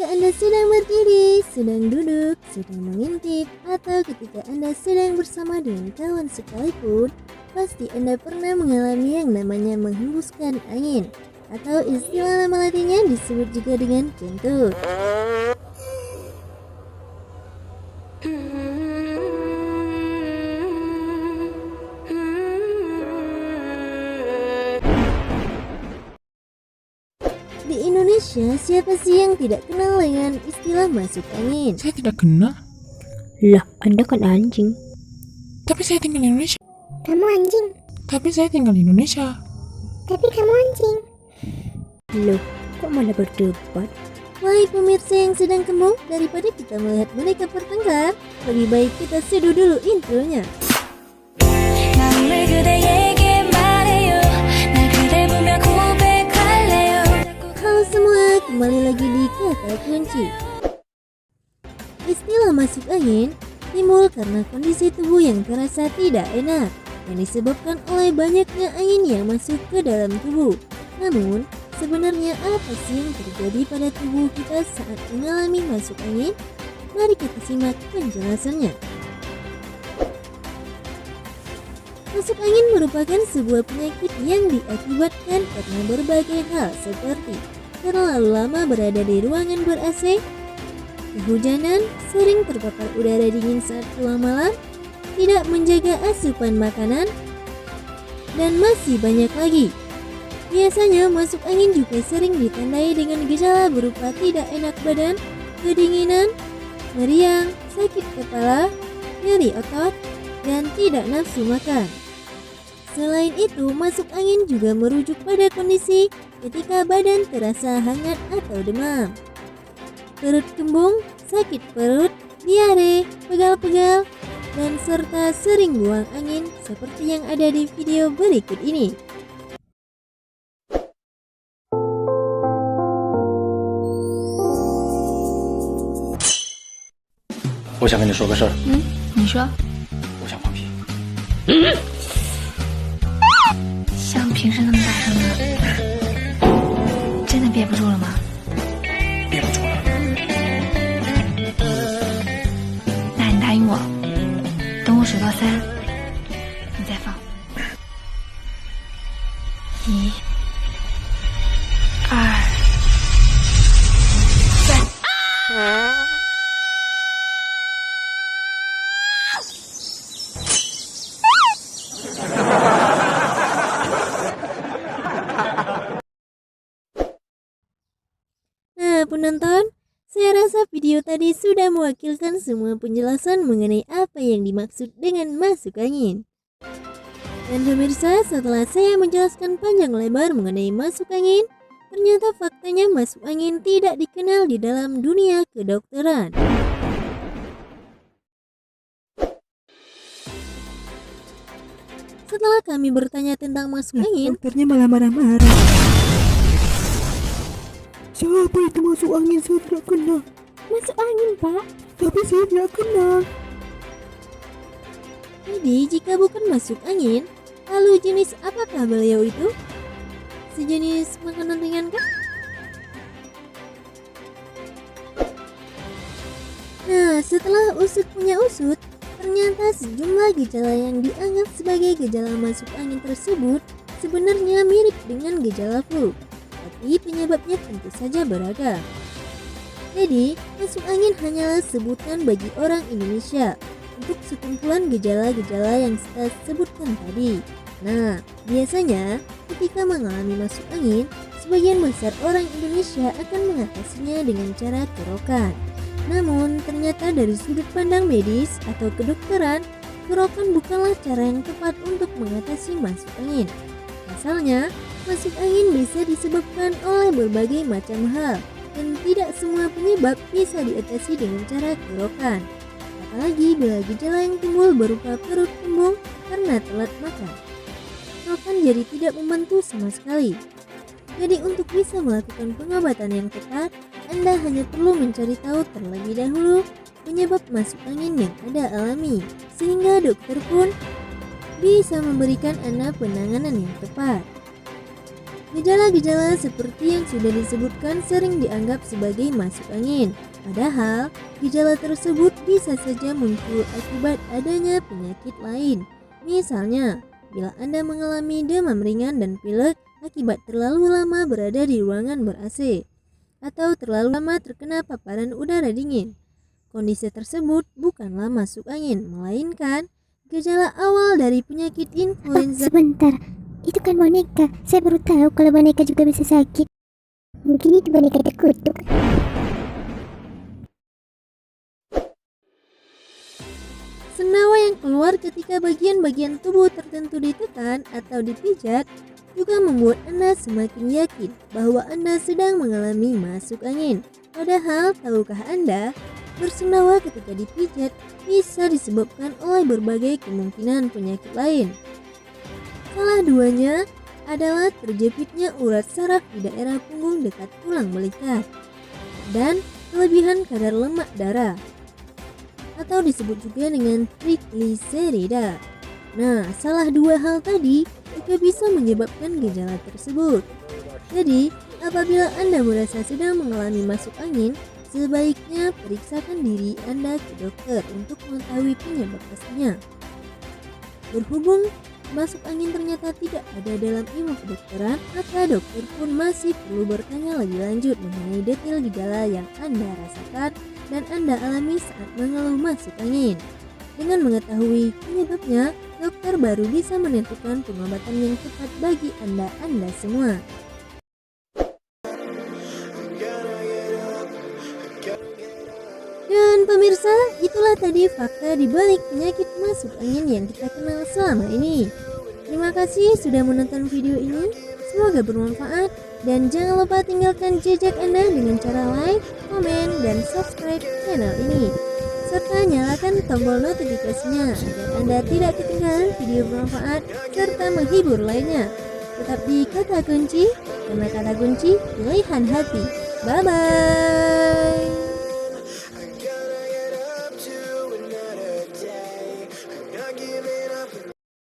Ketika Anda sedang berdiri, sedang duduk, sedang mengintip, atau ketika Anda sedang bersama dengan kawan sekalipun, pasti Anda pernah mengalami yang namanya menghembuskan angin, atau istilah nama latinnya disebut juga dengan kentut. Di Indonesia, siapa sih yang tidak kenal dengan istilah masuk angin? Saya tidak kenal. Lah, Anda kan anjing. Tapi saya tinggal di Indonesia. Kamu anjing, Tapi saya tinggal di Indonesia. tapi kamu anjing. Loh, kok malah berdebat? Wahai pemirsa yang sedang kembung, daripada kita melihat mereka bertengkar, lebih baik kita seduh dulu intronya. Halo semua, kembali lagi di Kata Kunci. Istilah masuk angin timbul karena kondisi tubuh yang terasa tidak enak yang disebabkan oleh banyaknya angin yang masuk ke dalam tubuh. Namun, sebenarnya apa sih yang terjadi pada tubuh kita saat mengalami masuk angin? Mari kita simak penjelasannya. Masuk angin merupakan sebuah penyakit yang diakibatkan karena berbagai hal seperti terlalu lama berada di ruangan ber-AC, kehujanan, sering terpapar udara dingin saat pulang malam, tidak menjaga asupan makanan, dan masih banyak lagi. Biasanya masuk angin juga sering ditandai dengan gejala berupa tidak enak badan, kedinginan, meriang, sakit kepala, nyeri otot, dan tidak nafsu makan. Selain itu, masuk angin juga merujuk pada kondisi ketika badan terasa hangat atau demam, perut kembung, sakit perut, diare, pegal-pegal, dan serta sering buang angin seperti yang ada di video berikut ini. 我想跟你说个事儿。你说，我想放屁。像平时那么大声的，真的憋不住了吗？憋不住了。那你答应我，等我数到3，你再放。1、2、3。Nah, penonton, saya rasa video tadi sudah mewakilkan semua penjelasan mengenai apa yang dimaksud dengan masuk angin. Dan pemirsa, setelah saya menjelaskan panjang lebar mengenai masuk angin, ternyata faktanya masuk angin tidak dikenal di dalam dunia kedokteran. Setelah kami bertanya tentang masuk angin, Dokternya malah marah-marah. Siapa itu masuk angin? Saya tidak kenal. Masuk angin, Pak. Tapi saya tidak kenal. jadi jika bukan masuk angin, lalu jenis apakah beliau itu? Sejenis makanan ringan kah? Nah, setelah usut punya usut, ternyata sejumlah gejala yang dianggap sebagai gejala masuk angin tersebut sebenarnya mirip dengan gejala flu, tapi penyebabnya tentu saja beragam. Jadi, masuk angin hanyalah sebutan bagi orang Indonesia untuk sekumpulan gejala-gejala yang saya sebutkan tadi. Nah, biasanya ketika mengalami masuk angin, sebagian besar orang Indonesia akan mengatasinya dengan cara kerokan. Namun, ternyata dari sudut pandang medis atau kedokteran, kerokan bukanlah cara yang tepat untuk mengatasi masuk angin. Pasalnya, masuk angin bisa disebabkan oleh berbagai macam hal, dan tidak semua penyebab bisa diatasi dengan cara kerokan. Apalagi bila gejala yang timbul berupa perut kembung karena telat makan. Kerokan jadi tidak membantu sama sekali. Jadi untuk bisa melakukan pengobatan yang tepat, Anda hanya perlu mencari tahu terlebih dahulu penyebab masuk angin yang Anda alami, sehingga dokter pun bisa memberikan Anda penanganan yang tepat. Gejala-gejala seperti yang sudah disebutkan sering dianggap sebagai masuk angin. Padahal, gejala tersebut bisa saja muncul akibat adanya penyakit lain. Misalnya, bila Anda mengalami demam ringan dan pilek akibat terlalu lama berada di ruangan ber-AC, atau terlalu lama terkena paparan udara dingin. Kondisi tersebut bukanlah masuk angin, melainkan gejala awal dari penyakit influenza. Sebentar, itu kan boneka. Saya baru tahu kalau boneka juga bisa sakit. Mungkin itu boneka terkutuk. Senyawa yang keluar ketika bagian-bagian tubuh tertentu ditekan atau dipijat juga membuat Anda semakin yakin bahwa Anda sedang mengalami masuk angin. Padahal, tahukah Anda, bersenyawa ketika dipijat bisa disebabkan oleh berbagai kemungkinan penyakit lain. Salah duanya adalah terjepitnya urat saraf di daerah punggung dekat tulang belikat dan kelebihan kadar lemak darah, atau disebut juga dengan trigliserida. Nah, salah dua hal tadi juga bisa menyebabkan gejala tersebut. Jadi, apabila Anda merasa sedang mengalami masuk angin, sebaiknya periksakan diri Anda ke dokter untuk mengetahui penyebab pastinya. Berhubung masuk angin ternyata tidak ada dalam ilmu kedokteran, maka dokter pun masih perlu bertanya lebih lanjut mengenai detail gejala yang Anda rasakan dan Anda alami saat mengeluh masuk angin. Dengan mengetahui penyebabnya, dokter baru bisa menentukan pengobatan yang tepat bagi Anda semua. Dan pemirsa, itulah tadi fakta di balik penyakit masuk angin yang kita kenal selama ini. Terima kasih sudah menonton video ini, semoga bermanfaat, dan jangan lupa tinggalkan jejak Anda dengan cara like, komen, dan subscribe channel ini. Serta nyalakan tombol notifikasinya agar Anda tidak ketinggalan video bermanfaat serta menghibur lainnya. Tetap di kata kunci, karena kata kunci pilihan hati. Bye-bye.